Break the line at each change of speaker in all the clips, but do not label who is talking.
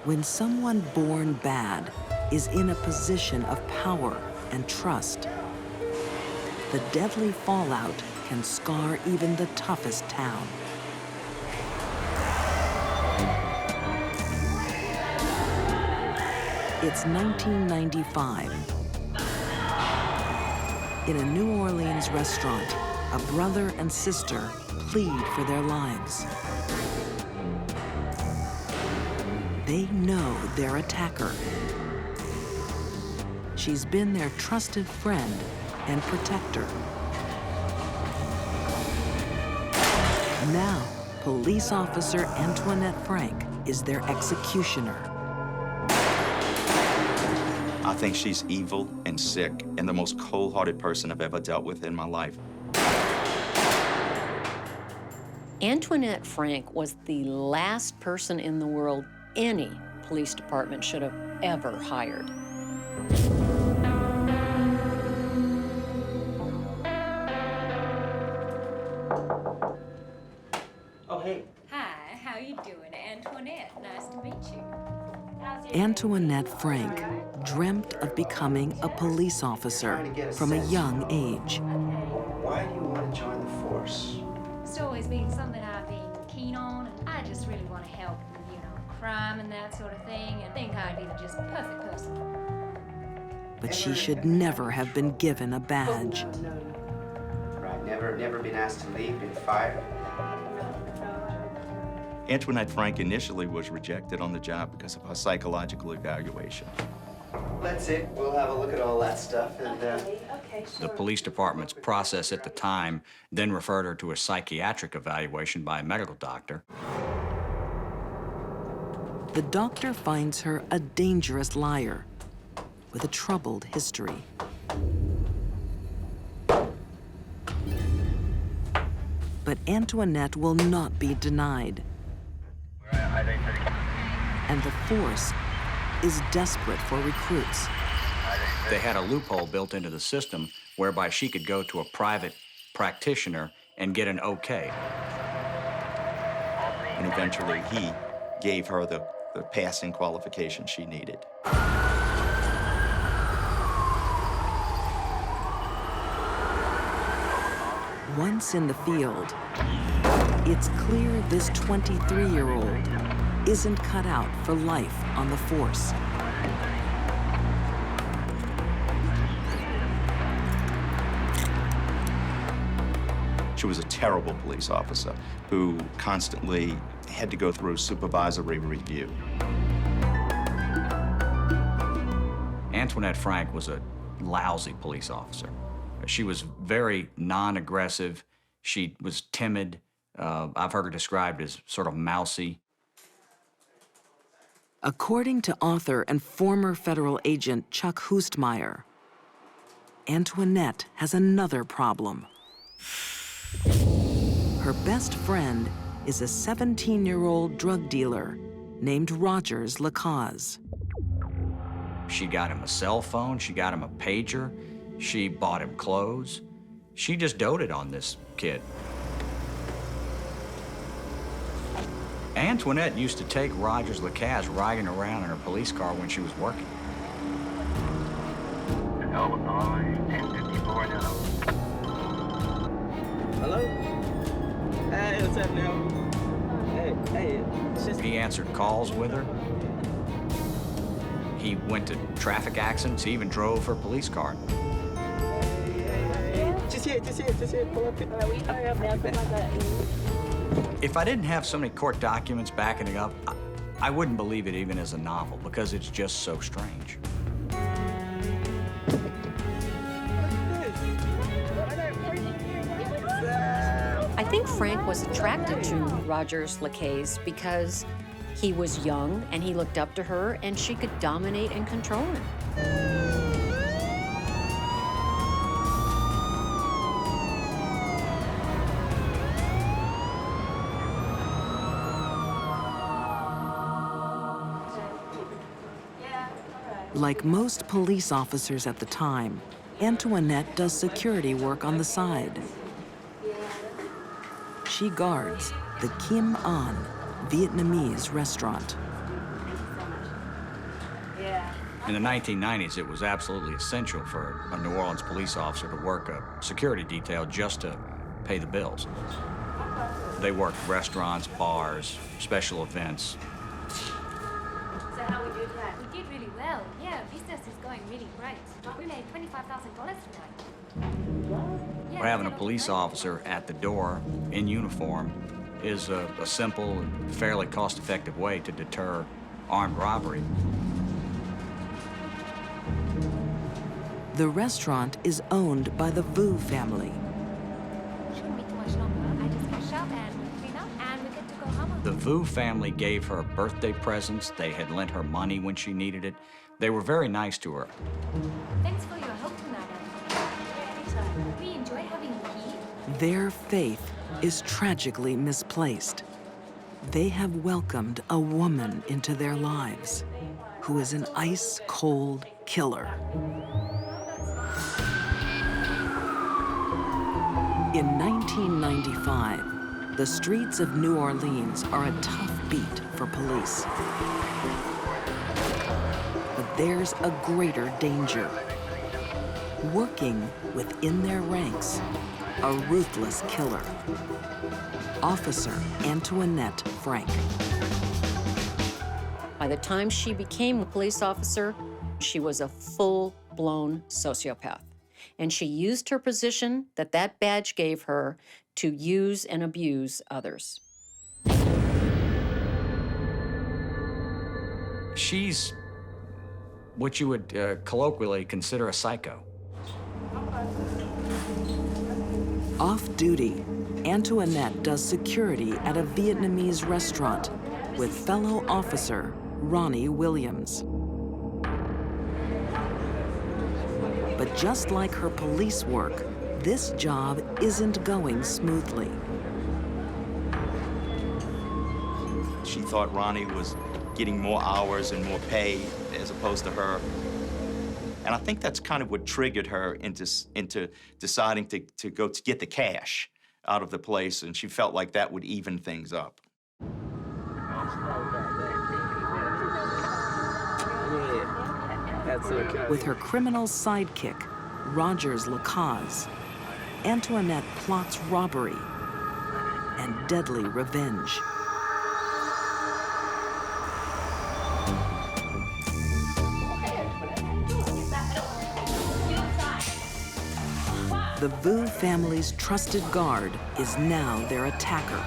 When someone born bad is in a position of power and trust, the deadly fallout can scar even the toughest town. It's 1995. In a New Orleans restaurant, a brother and sister plead for their lives. They know their attacker. She's been their trusted friend and protector. Now, police officer Antoinette Frank is their executioner.
I think she's evil and sick and the most cold-hearted person I've ever dealt with in my life.
Antoinette Frank was the last person in the world any police department should have ever hired.
Oh, hey.
Hi, how you doing? Antoinette, nice to meet you.
Antoinette Frank dreamt of becoming a police officer from a young age.
Why do you want to join the force?
It's always been something I've been keen on, and I just really want to help with, crime and that sort of thing, and think I'd be the just perfect person.
But she should never have been given a badge.
Right, never been asked to leave, been fired?
Antoinette Frank initially was rejected on the job because of her psychological evaluation.
That's it. We'll have a look at all that stuff and,
The police department's process at the time then referred her to a psychiatric evaluation by a medical doctor.
The doctor finds her a dangerous liar with a troubled history. But Antoinette will not be denied. And the force is desperate for recruits.
They had a loophole built into the system whereby she could go to a private practitioner and get an okay.
And eventually he gave her the passing qualification she needed.
Once in the field, it's clear this 23-year-old isn't cut out for life on the force.
She was a terrible police officer who constantly had to go through supervisory review.
Antoinette Frank was a lousy police officer. She was very non-aggressive. She was timid. I've heard her described as sort of mousy.
According to author and former federal agent Chuck Hustmeyer, Antoinette has another problem. Her best friend is a 17-year-old drug dealer named Rogers Lacaze.
She got him a cell phone. She got him a pager. She bought him clothes. She just doted on this kid. Antoinette used to take Rogers Lacaze riding around in her police car when she was working.
Illinois, 1054 now.
Hello? Hey, what's up now? Hey, it's just...
He answered calls with her. He went to traffic accidents. He even drove her police car.
Just here, pull up.
We hurry up now, something like that.
If I didn't have so many court documents backing it up, I wouldn't believe it even as a novel because it's just so strange.
I think Frank was attracted to Rogers Lacaze because he was young and he looked up to her and she could dominate and control him.
Like most police officers at the time, Antoinette does security work on the side. She guards the Kim An Vietnamese restaurant.
In the 1990s, it was absolutely essential for a New Orleans police officer to work a security detail just to pay the bills. They worked restaurants, bars, special events.
So how we do that? We did really well. Yeah, business is going really great. We made $25,000 tonight.
Having a police officer at the door in uniform is a simple and fairly cost-effective way to deter armed robbery.
The restaurant is owned by the Vu family.
Shouldn't be too much longer. I just cash out and clean up and we get to go home.
The Vu family gave her birthday presents. They had lent her money when she needed it. They were very nice to her.
Thanks for your help tonight. Anytime. We enjoy having you here.
Their faith is tragically misplaced. They have welcomed a woman into their lives who is an ice-cold killer. In 1995, the streets of New Orleans are a tough beat for police. But there's a greater danger. Working within their ranks, a ruthless killer. Officer Antoinette Frank.
By the time she became a police officer, she was a full-blown sociopath. And she used her position that badge gave her to use and abuse others.
She's what you would colloquially consider a psycho.
Off-duty, Antoinette does security at a Vietnamese restaurant with fellow officer Ronnie Williams. But just like her police work, this job isn't going smoothly.
She thought Ronnie was getting more hours and more pay as opposed to her. And I think that's kind of what triggered her into deciding to go to get the cash out of the place, and she felt like that would even things up.
That's okay.
With her criminal sidekick, Rogers Lacaze, Antoinette plots robbery and deadly revenge. The Vu family's trusted guard is now their attacker.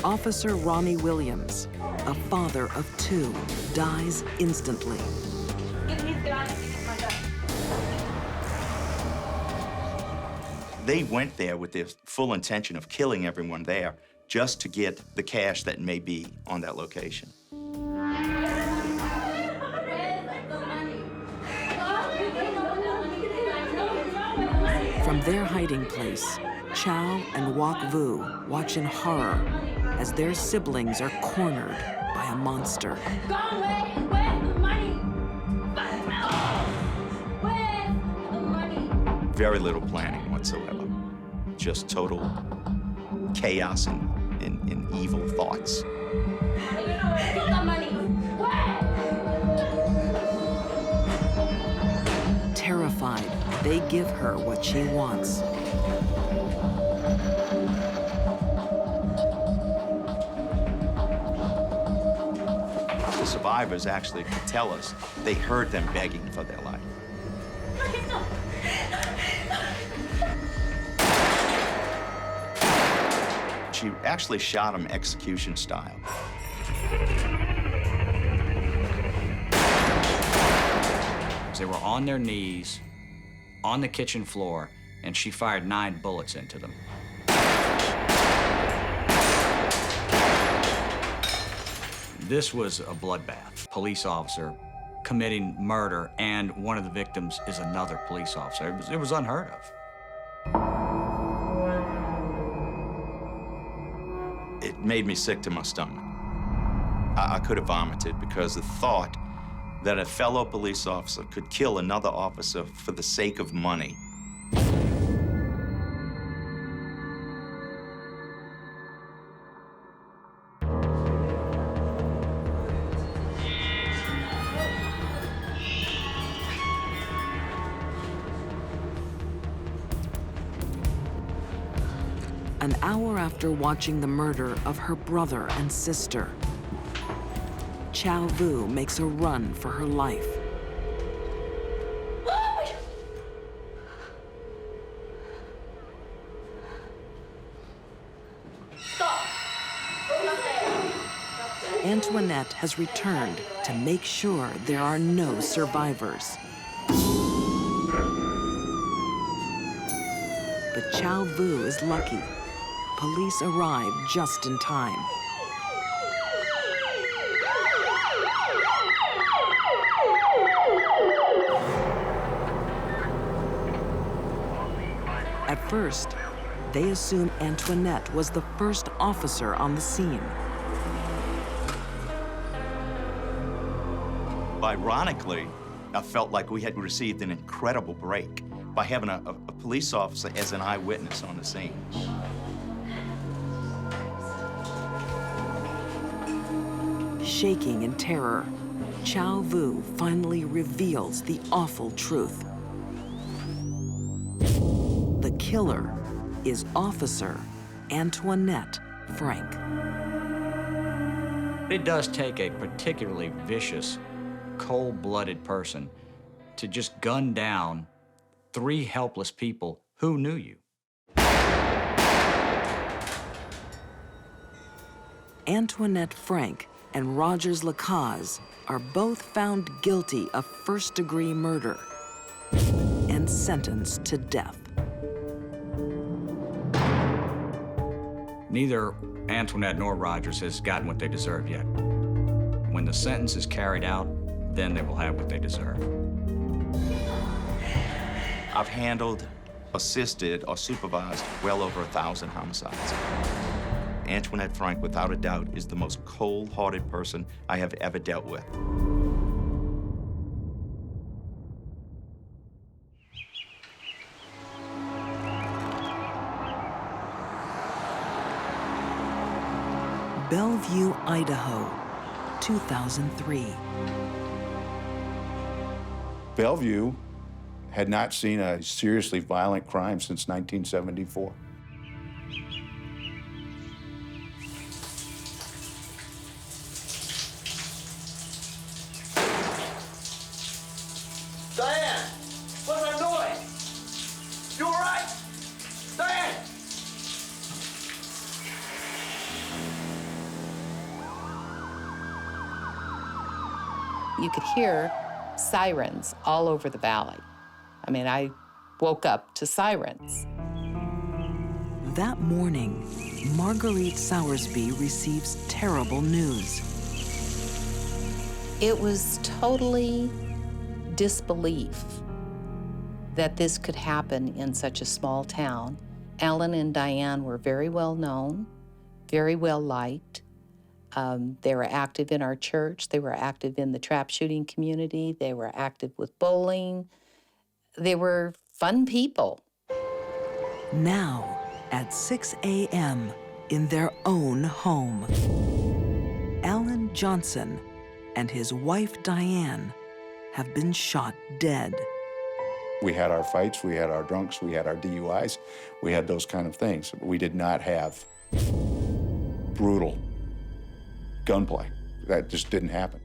Officer Ronnie Williams, a father of two, dies instantly.
They went there with the full intention of killing everyone there just to get the cash that may be on that location.
From their hiding place, Chow and Wok Vu watch in horror as their siblings are cornered by a monster.
Go away! Where's the money? Where's the money?
Very little planning whatsoever. Just total chaos and evil thoughts.
Where's the money? Where?
Terrified, they give her what she wants.
The survivors actually could tell us they heard them begging for their life. She actually shot him execution style.
They were on their knees, on the kitchen floor, and she fired 9 bullets into them. This was a bloodbath. Police officer committing murder, and one of the victims is another police officer. It was unheard of. It
made me sick to my stomach. I could have vomited because the thought that a fellow police officer could kill another officer for the sake of money.
An hour after watching the murder of her brother and sister, Chow Vu makes a run for her life. Antoinette has returned to make sure there are no survivors. But Chow Vu is lucky. Police arrive just in time. At first, they assume Antoinette was the first officer on the scene.
Ironically, I felt like we had received an incredible break by having a police officer as an eyewitness on the scene.
Shaking in terror, Chow Vu finally reveals the awful truth. The killer is Officer Antoinette Frank.
It does take a particularly vicious, cold-blooded person to just gun down 3 helpless people who knew you.
Antoinette Frank and Rogers Lacaze are both found guilty of first-degree murder and sentenced to death.
Neither Antoinette nor Rogers has gotten what they deserve yet. When the sentence is carried out, then they will have what they deserve.
I've handled, assisted, or supervised well over 1,000 homicides. Antoinette Frank, without a doubt, is the most cold-hearted person I have ever dealt with.
Bellevue, Idaho, 2003.
Bellevue had not seen a seriously violent crime since 1974.
Diane! What's that noise? You all right? Diane!
You could hear sirens all over the valley. I mean, I woke up to sirens.
That morning, Marguerite Sowersby receives terrible news.
It was totally disbelief that this could happen in such a small town. Alan and Diane were very well known, very well liked. They were active in our church. They were active in the trap shooting community. They were active with bowling. They were fun people.
Now, at 6 a.m. in their own home, Alan Johnson and his wife Diane have been shot dead.
We had our fights, we had our drunks, we had our DUIs, we had those kind of things. We did not have brutal gunplay. That just didn't happen.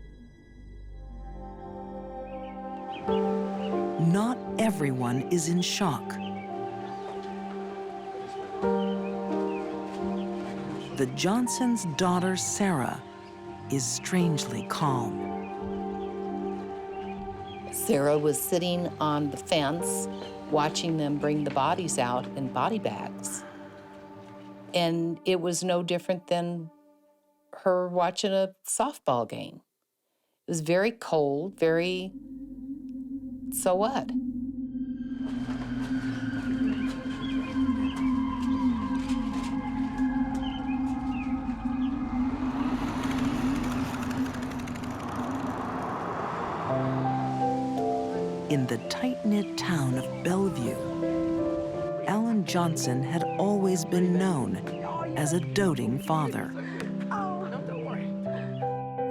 Not everyone is in shock. The Johnsons' daughter, Sarah, is strangely calm.
Sarah was sitting on the fence, watching them bring the bodies out in body bags. And it was no different than her watching a softball game. It was very cold, very, so what?
In the tight-knit town of Bellevue, Alan Johnson had always been known as a doting father.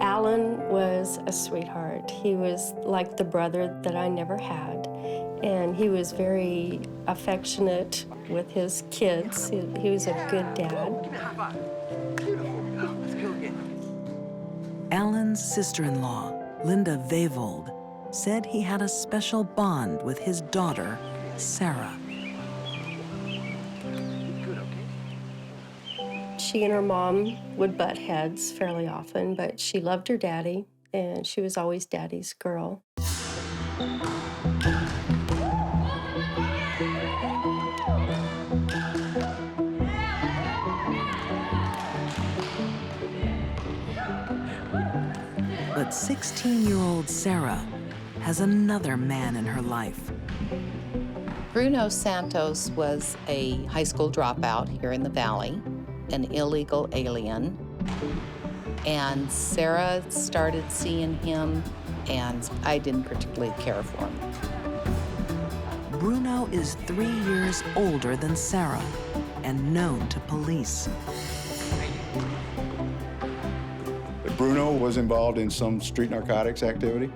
Alan was a sweetheart. He was like the brother that I never had. And he was very affectionate with his kids. He was a good dad.
Alan's sister-in-law, Linda Vavold, said he had a special bond with his daughter, Sarah.
She and her mom would butt heads fairly often, but she loved her daddy, and she was always daddy's girl.
But 16-year-old Sarah has another man in her life.
Bruno Santos was a high school dropout here in the Valley, an illegal alien. And Sarah started seeing him, and I didn't particularly care for him.
Bruno is 3 years older than Sarah and known to police.
Bruno was involved in some street narcotics activity.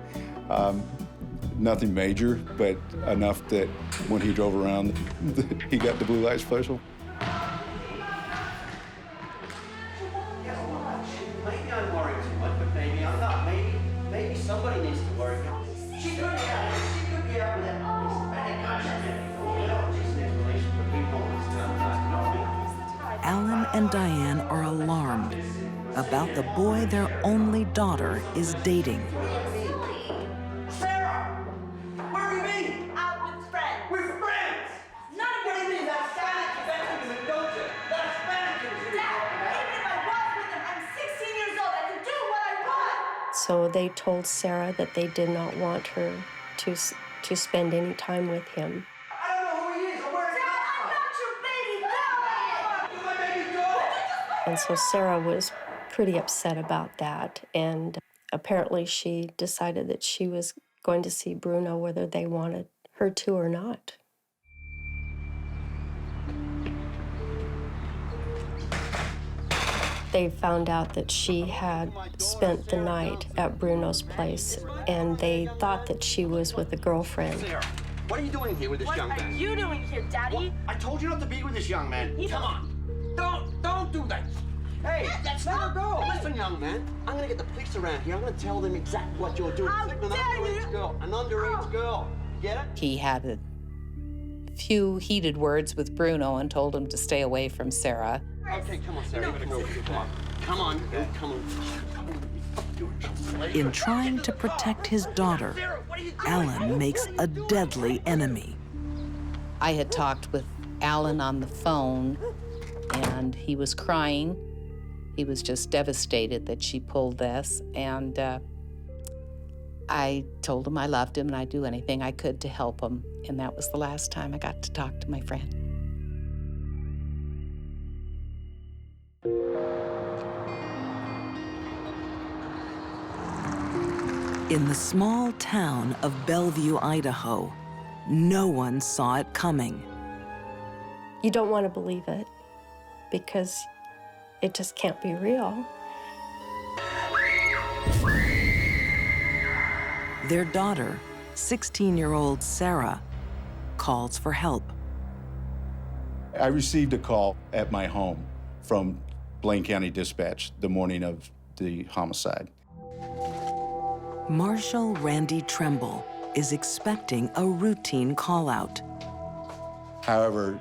Nothing major, but enough that when he drove around, he got the blue light special.
Maybe I'm worrying too much, but maybe I'm not. Maybe somebody needs to worry. She could be out. She could be out with that.
Alan and Diane are alarmed about the boy their only daughter is dating.
Sarah! Where have you been?
Out with friends.
With friends!
None of
What do
your
you mean?
business.
That's Spanish, don't you? That's Spanish.
Dad, even if I was with him, I'm 16 years old. I can do what I want.
So they told Sarah that they did not want her to spend any time with him.
I don't know who he is or where he
Dad, I'm
comes
not your baby. Go!
from. My baby go!
And so Sarah was pretty upset about that, and apparently she decided that she was going to see Bruno whether they wanted her to or not. They found out that she had spent the night at Bruno's place, and they thought that she was with a girlfriend.
Sarah, what are you doing here with this young
What are
man?
you doing here, Daddy?
I told you not to be with this young man. Come on. Don't do that. Hey, let's let her go. Listen, young man, I'm gonna get the police around here. I'm gonna tell them exactly what you're doing.
How
It's like an
dare
underage
you?
girl. An underage girl. Get it?
He had a few heated words with Bruno and told him to stay away from Sarah.
Okay, come on, Sarah. Come on. Come on.
In trying to protect his daughter, Alan makes a deadly enemy.
I had talked with Alan on the phone, and he was crying. He was just devastated that she pulled this, and I told him I loved him and I'd do anything I could to help him, and that was the last time I got to talk to my friend.
In the small town of Bellevue, Idaho, no one saw it coming.
You don't want to believe it because it just can't be real.
Their daughter, 16-year-old Sarah, calls for help.
I received a call at my home from Blaine County Dispatch the morning of the homicide.
Marshal Randy Tremble is expecting a routine call-out.
However,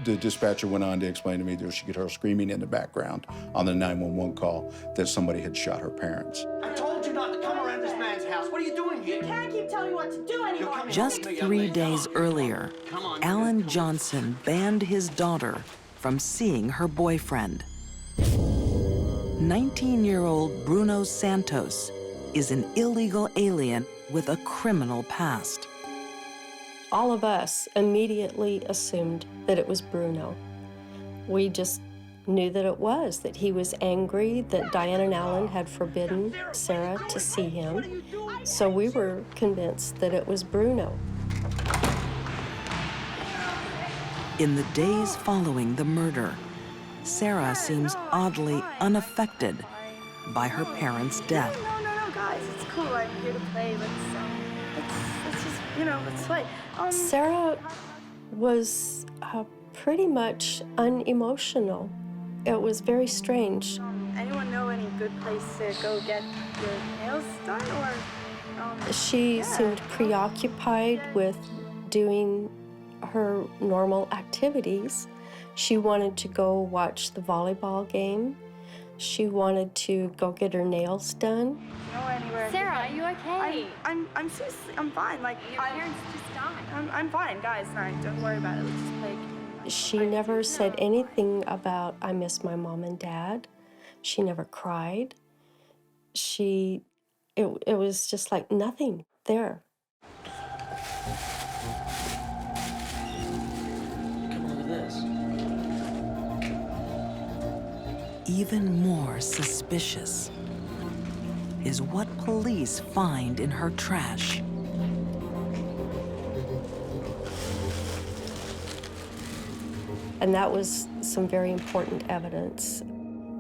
the dispatcher went on to explain to me that she could hear screaming in the background on the 911 call that somebody had shot her parents.
I told you not to come around this man's house. What are you doing here?
You can't keep telling me what to do anymore.
Just 3 days earlier, Alan Johnson banned his daughter from seeing her boyfriend. 19-year-old Bruno Santos is an illegal alien with a criminal past.
All of us immediately assumed that it was Bruno. We just knew that he was angry that Diane and Alan had forbidden Sarah to see him, So we were convinced that it was Bruno.
In the days following the murder, Sarah seems oddly unaffected by her parents' death.
No, guys, it's cool. I'm here to play. Let's just, let's play.
Sarah was pretty much unemotional. It was very strange.
Anyone know any good place to go get your nails done, or?
She seemed preoccupied with doing her normal activities. She wanted to go watch the volleyball game. She wanted to go get her nails done.
Go anywhere.
Sarah, are you okay?
I'm seriously, I'm fine. Like,
Your parents just died.
I'm fine, guys. Don't worry about it. Let's just play.
She never said anything about, I miss my mom and dad. She never cried. It was just like nothing there.
Come on to this.
Even more suspicious is what police find in her trash.
And that was some very important evidence.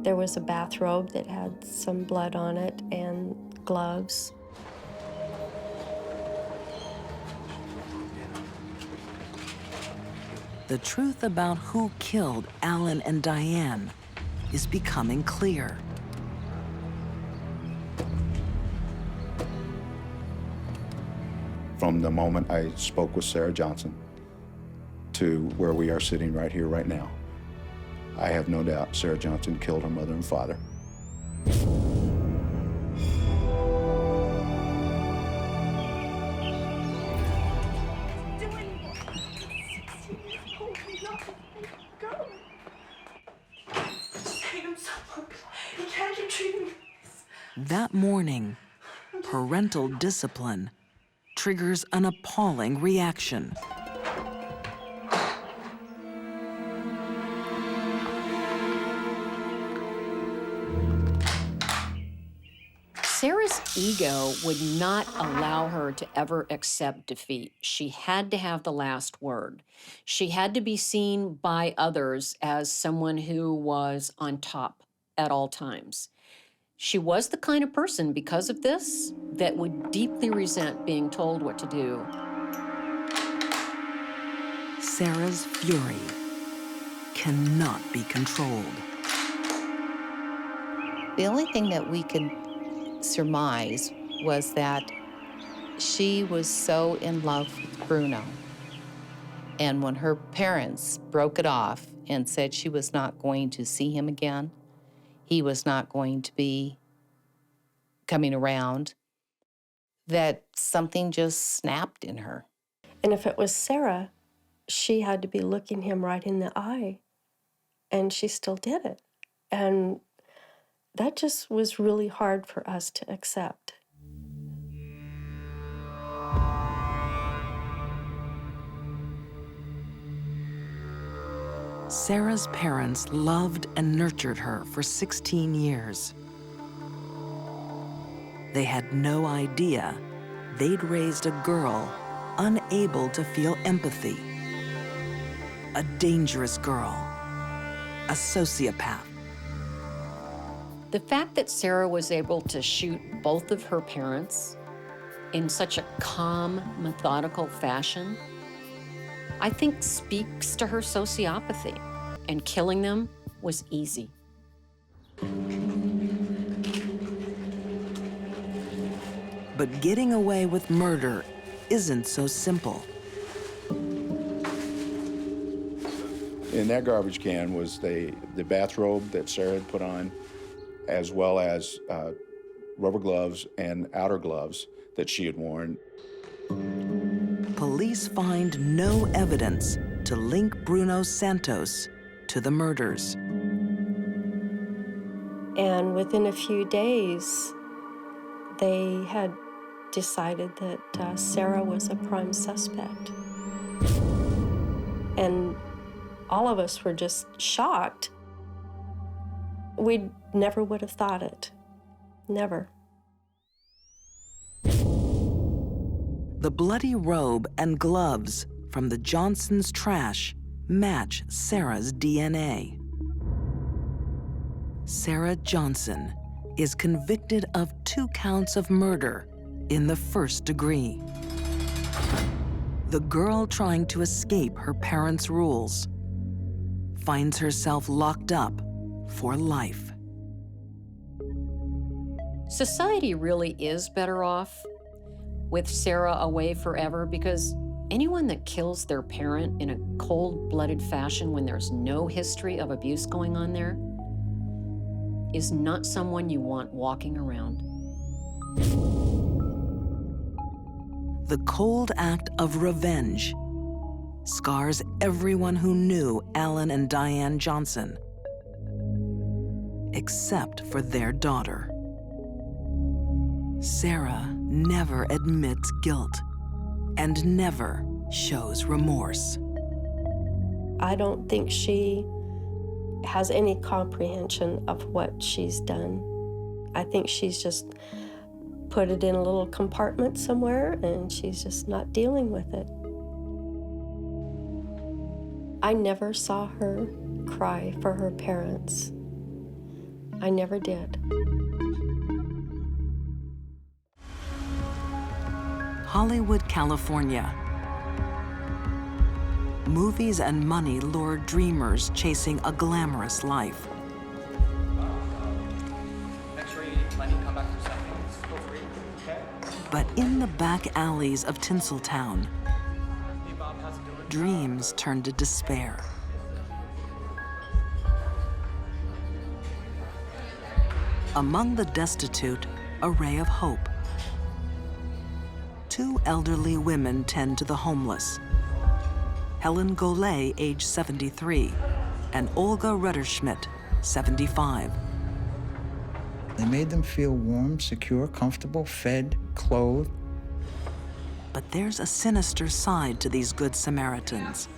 There was a bathrobe that had some blood on it and gloves.
The truth about who killed Alan and Diane is becoming clear.
From the moment I spoke with Sarah Johnson to where we are sitting right here, right now, I have no doubt Sarah Johnson killed her mother and father.
That morning, parental discipline triggers an appalling reaction.
Sarah's ego would not allow her to ever accept defeat. She had to have the last word. She had to be seen by others as someone who was on top at all times. She was the kind of person, because of this, that would deeply resent being told what to do.
Sarah's fury cannot be controlled.
The only thing that we could surmise was that she was so in love with Bruno. And when her parents broke it off and said she was not going to see him again, he was not going to be coming around, that something just snapped in her.
And if it was Sarah, she had to be looking him right in the eye, and she still did it. And that just was really hard for us to accept.
Sarah's parents loved and nurtured her for 16 years. They had no idea they'd raised a girl unable to feel empathy. A dangerous girl, a sociopath.
The fact that Sarah was able to shoot both of her parents in such a calm, methodical fashion, I think speaks to her sociopathy, and killing them was easy.
But getting away with murder isn't so simple.
In that garbage can was the bathrobe that Sarah had put on, as well as rubber gloves and outer gloves that she had worn.
Police find no evidence to link Bruno Santos to the murders.
And within a few days, they had decided that Sarah was a prime suspect. And all of us were just shocked. We never would have thought it. Never.
The bloody robe and gloves from the Johnsons' trash match Sarah's DNA. Sarah Johnson is convicted of 2 counts of murder in the 1st degree. The girl trying to escape her parents' rules finds herself locked up for life.
Society really is better off with Sarah away forever, because anyone that kills their parent in a cold-blooded fashion when there's no history of abuse going on there is not someone you want walking around.
The cold act of revenge scars everyone who knew Alan and Diane Johnson, except for their daughter. Sarah never admits guilt and never shows remorse.
I don't think she has any comprehension of what she's done. I think she's just put it in a little compartment somewhere and she's just not dealing with it. I never saw her cry for her parents. I never did.
Hollywood, California. Movies and money lure dreamers chasing a glamorous life.
Make sure you eat plenty, come back for seconds. Feel free, okay?
But in the back alleys of Tinseltown,
Hey Bob, how's it doing?
dreams turn to despair. Among the destitute, a ray of hope. 2 elderly women tend to the homeless. Helen Golay, age 73, and Olga Rutterschmidt, 75.
They made them feel warm, secure, comfortable, fed, clothed.
But there's a sinister side to these good Samaritans.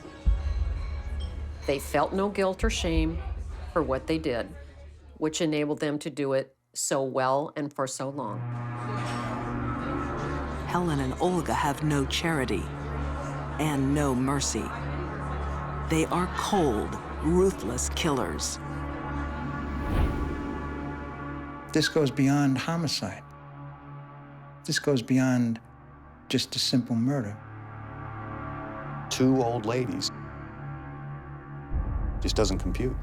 They felt no guilt or shame for what they did, which enabled them to do it so well and for so long.
Helen and Olga have no charity and no mercy. They are cold, ruthless killers.
This goes beyond homicide. This goes beyond just a simple murder.
2 old ladies. Just doesn't compute.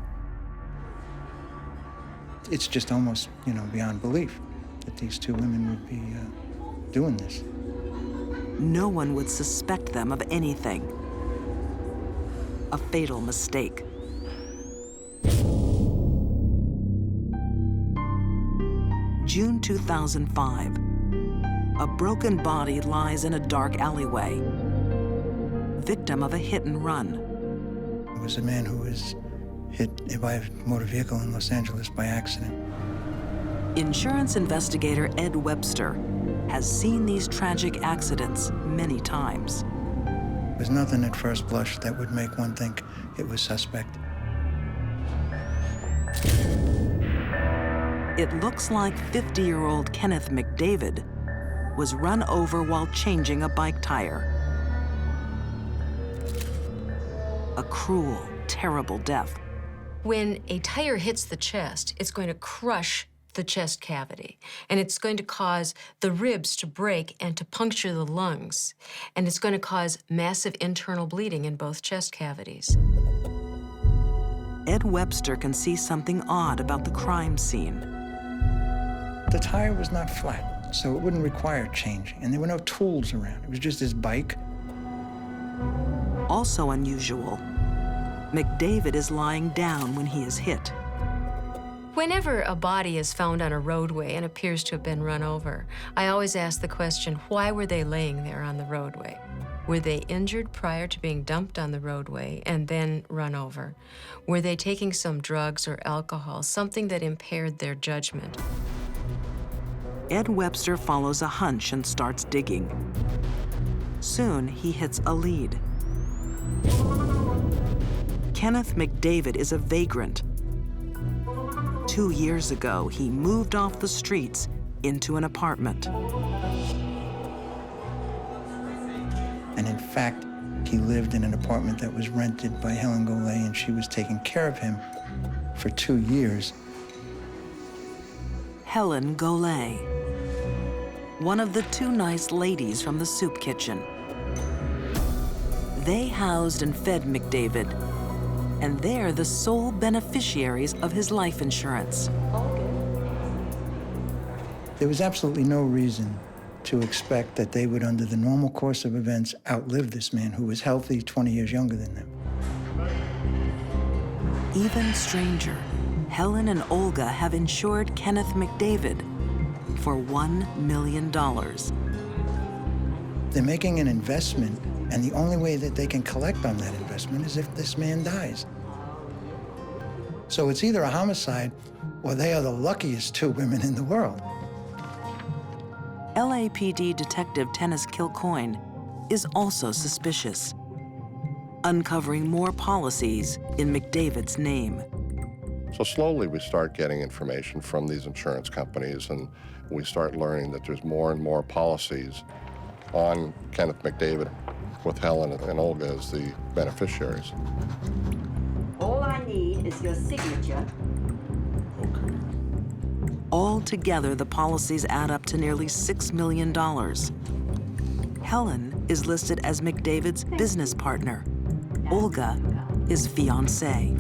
It's just almost, beyond belief that these 2 women would be doing this.
No one would suspect them of anything. A fatal mistake. June 2005. A broken body lies in a dark alleyway, victim of a hit and run.
It was a man who was hit by a motor vehicle in Los Angeles by accident.
Insurance investigator Ed Webster has seen these tragic accidents many times.
There's nothing at first blush that would make one think it was suspect.
It looks like 50-year-old Kenneth McDavid was run over while changing a bike tire. A cruel, terrible death.
When a tire hits the chest, it's going to crush the chest cavity, and it's going to cause the ribs to break and to puncture the lungs, and it's going to cause massive internal bleeding in both chest cavities.
Ed Webster can see something odd about the crime scene.
The tire was not flat, so it wouldn't require changing, and there were no tools around. It was just his bike.
Also unusual, McDavid is lying down when he is hit.
Whenever a body is found on a roadway and appears to have been run over, I always ask the question, why were they laying there on the roadway? Were they injured prior to being dumped on the roadway and then run over? Were they taking some drugs or alcohol, something that impaired their judgment?
Ed Webster follows a hunch and starts digging. Soon, he hits a lead. Kenneth McDavid is a vagrant. 2 years ago, he moved off the streets into an apartment.
And in fact, he lived in an apartment that was rented by Helen Golay, and she was taking care of him for 2 years.
Helen Golay, one of the 2 nice ladies from the soup kitchen. They housed and fed McDavid, and they're the sole beneficiaries of his life insurance.
There was absolutely no reason to expect that they would, under the normal course of events, outlive this man who was healthy, 20 years younger than them.
Even stranger, Helen and Olga have insured Kenneth McDavid for $1 million.
They're making an investment, and the only way that they can collect on that investment is if this man dies. So it's either a homicide or they are the luckiest 2 women in the world.
LAPD Detective Tennis Kilcoyne is also suspicious, uncovering more policies in McDavid's name.
So slowly we start getting information from these insurance companies, and we start learning that there's more and more policies on Kenneth McDavid, with Helen and Olga as the beneficiaries.
All I need is your signature.
Altogether, the policies add up to nearly $6 million. Helen is listed as McDavid's business partner. Olga is fiancée.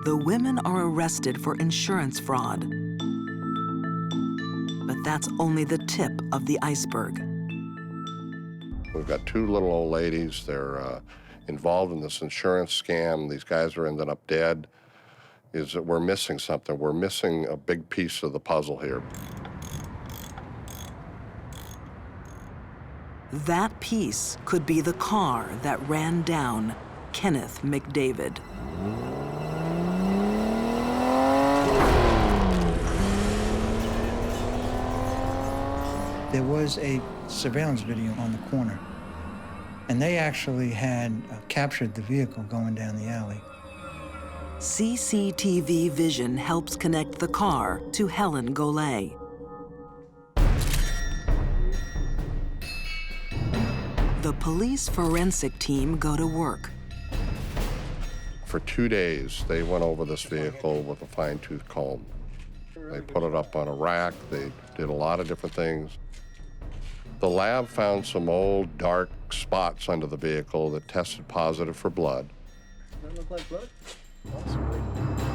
The women are arrested for insurance fraud. But that's only the tip of the iceberg.
We've got 2 little old ladies. They're involved in this insurance scam. These guys are ending up dead. Is that we're missing something. We're missing a big piece of the puzzle here.
That piece could be the car that ran down Kenneth McDavid.
There was a surveillance video on the corner, and they actually had captured the vehicle going down the alley.
CCTV vision helps connect the car to Helen Golay. The police forensic team go to work.
For 2 days, they went over this vehicle with a fine-tooth comb. They put it up on a rack. They did a lot of different things. The lab found some old, dark spots under the vehicle that tested positive for blood.
Does that look like blood?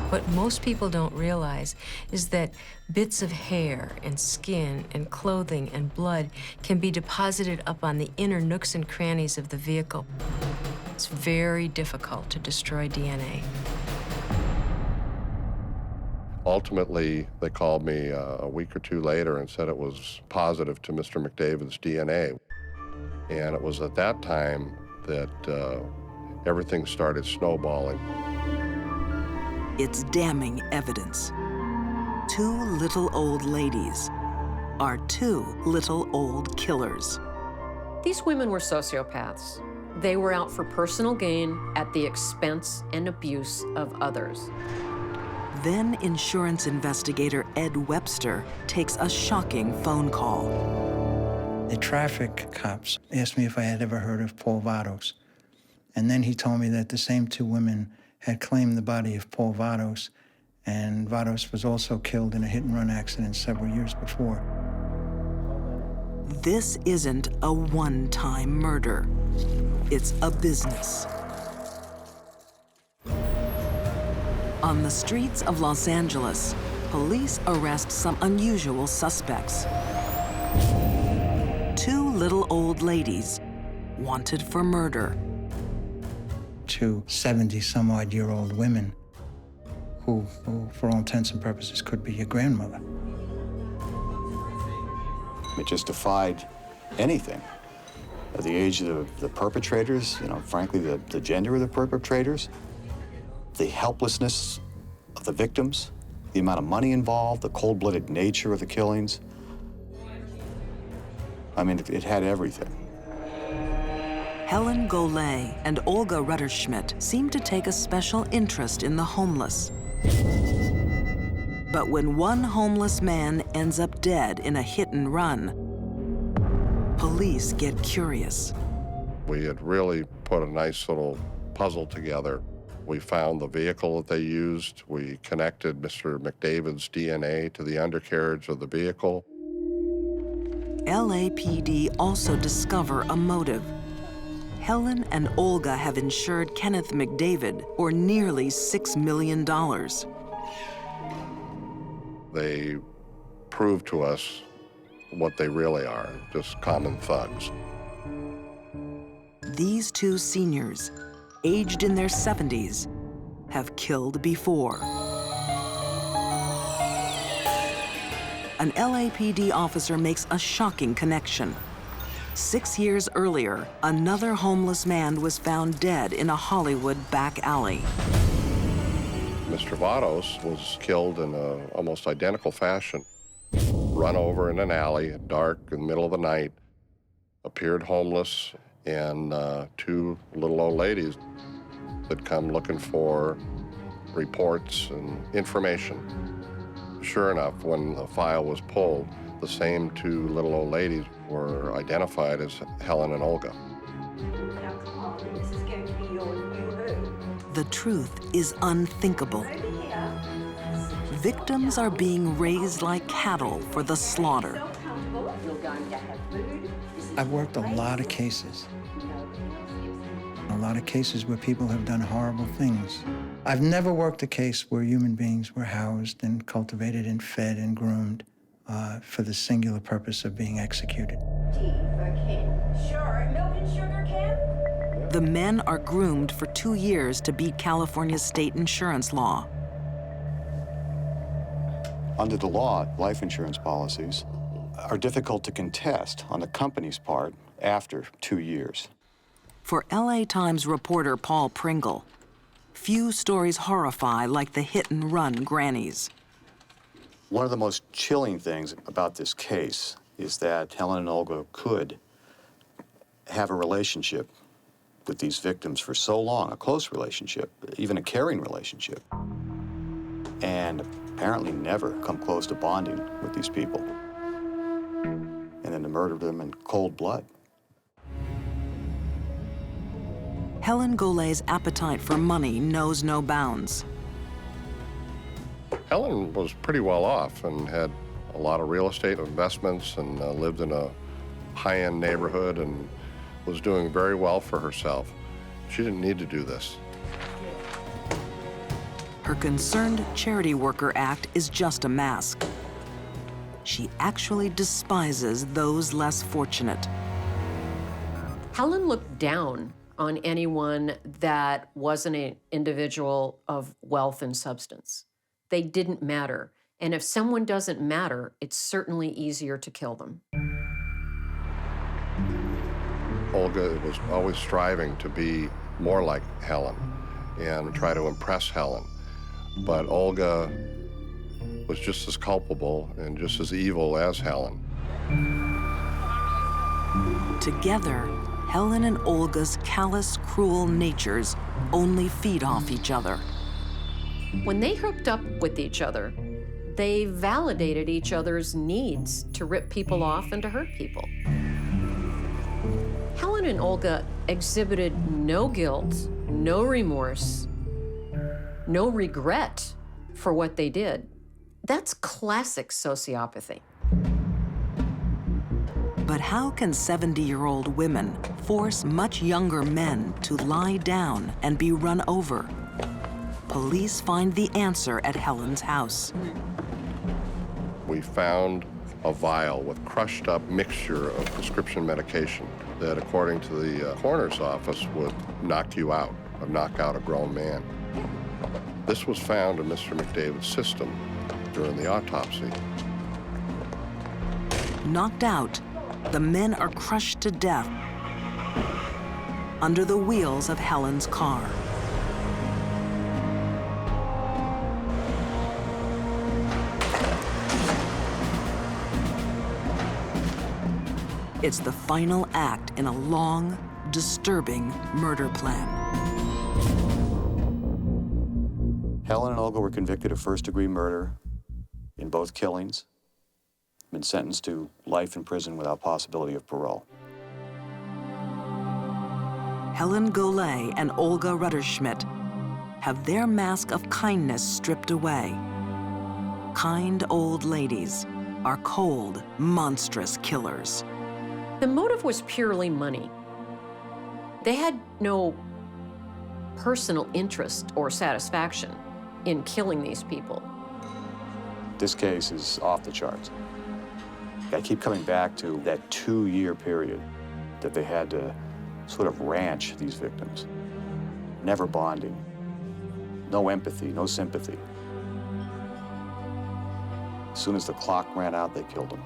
What most people don't realize is that bits of hair and skin and clothing and blood can be deposited up on the inner nooks and crannies of the vehicle. It's very difficult to destroy DNA.
Ultimately, they called me a week or 2 later and said it was positive to Mr. McDavid's DNA. And it was at that time that everything started snowballing.
It's damning evidence. 2 little old ladies are 2 little old killers.
These women were sociopaths. They were out for personal gain at the expense and abuse of others.
Then insurance investigator Ed Webster takes a shocking phone call.
The traffic cops asked me if I had ever heard of Paul Vados. And then he told me that the same 2 women had claimed the body of Paul Vados, and Vados was also killed in a hit-and-run accident several years before.
This isn't a one-time murder. It's a business. On the streets of Los Angeles, police arrest some unusual suspects. 2 little old ladies wanted for murder.
2 70-some-odd-year-old women who, for all intents and purposes, could be your grandmother.
It just defied anything. At the age of the perpetrators, frankly, the gender of the perpetrators, the helplessness of the victims, the amount of money involved, the cold-blooded nature of the killings. I mean, it had everything.
Helen Golay and Olga Rutterschmidt seem to take a special interest in the homeless. But when one homeless man ends up dead in a hit and run, police get curious.
We had really put a nice little puzzle together. We found the vehicle that they used. We connected Mr. McDavid's DNA to the undercarriage of the vehicle.
LAPD also discover a motive. Helen and Olga have insured Kenneth McDavid for nearly $6 million.
They proved to us what they really are, just common thugs.
These two seniors, aged in their 70s, have killed before. An LAPD officer makes a shocking connection. 6 years earlier, another homeless man was found dead in a Hollywood back alley.
Mr. Vados was killed in an almost identical fashion. Run over in an alley, dark, in the middle of the night, appeared homeless, and two little old ladies had come looking for reports and information. Sure enough, when the file was pulled, the same two little old ladies were identified as Helen and Olga.
Now come on, this is going to be your new home.
The truth is unthinkable.
Over here.
Victims are being raised like cattle for the slaughter.
So comfortable. You're going to have food.
I've worked a lot of cases. A lot of cases where people have done horrible things. I've never worked a case where human beings were housed and cultivated and fed and groomed for the singular purpose of being executed.
Tea for Ken. Sure, milk and sugar, Ken?
The men are groomed for 2 years to beat California's state insurance law.
Under the law, life insurance policies are difficult to contest on the company's part after 2 years.
For LA Times reporter Paul Pringle, few stories horrify like the hit-and-run grannies.
One of the most chilling things about this case is that Helen and Olga could have a relationship with these victims for so long, a close relationship, even a caring relationship, and apparently never come close to bonding with these people, and then to murder them in cold blood.
Helen Golay's appetite for money knows no bounds.
Helen was pretty well off and had a lot of real estate investments and lived in a high-end neighborhood and was doing very well for herself. She didn't need to do this.
Her concerned charity worker act is just a mask. She actually despises those less fortunate.
Helen looked down on anyone that wasn't an individual of wealth and substance. They didn't matter. And if someone doesn't matter, it's certainly easier to kill them.
Olga was always striving to be more like Helen and try to impress Helen. But Olga was just as culpable and just as evil as Helen.
Together, Helen and Olga's callous, cruel natures only feed off each other.
When they hooked up with each other, they validated each other's needs to rip people off and to hurt people. Helen and Olga exhibited no guilt, no remorse, no regret for what they did. That's classic sociopathy.
But how can 70-year-old women force much younger men to lie down and be run over? Police find the answer at Helen's house.
We found a vial with crushed up mixture of prescription medication that, according to the coroner's office, would knock you out, or knock out a grown man. This was found in Mr. McDavid's system during the autopsy.
Knocked out, the men are crushed to death under the wheels of Helen's car. It's the final act in a long, disturbing murder plan.
Helen and Olga were convicted of first-degree murder in both killings, been sentenced to life in prison without possibility of parole.
Helen Golay and Olga Rutterschmidt have their mask of kindness stripped away. Kind old ladies are cold, monstrous killers.
The motive was purely money. They had no personal interest or satisfaction in killing these people.
This case is off the charts. I keep coming back to that 2-year period that they had to sort of ranch these victims. Never bonding, no empathy, no sympathy. As soon as the clock ran out, they killed them.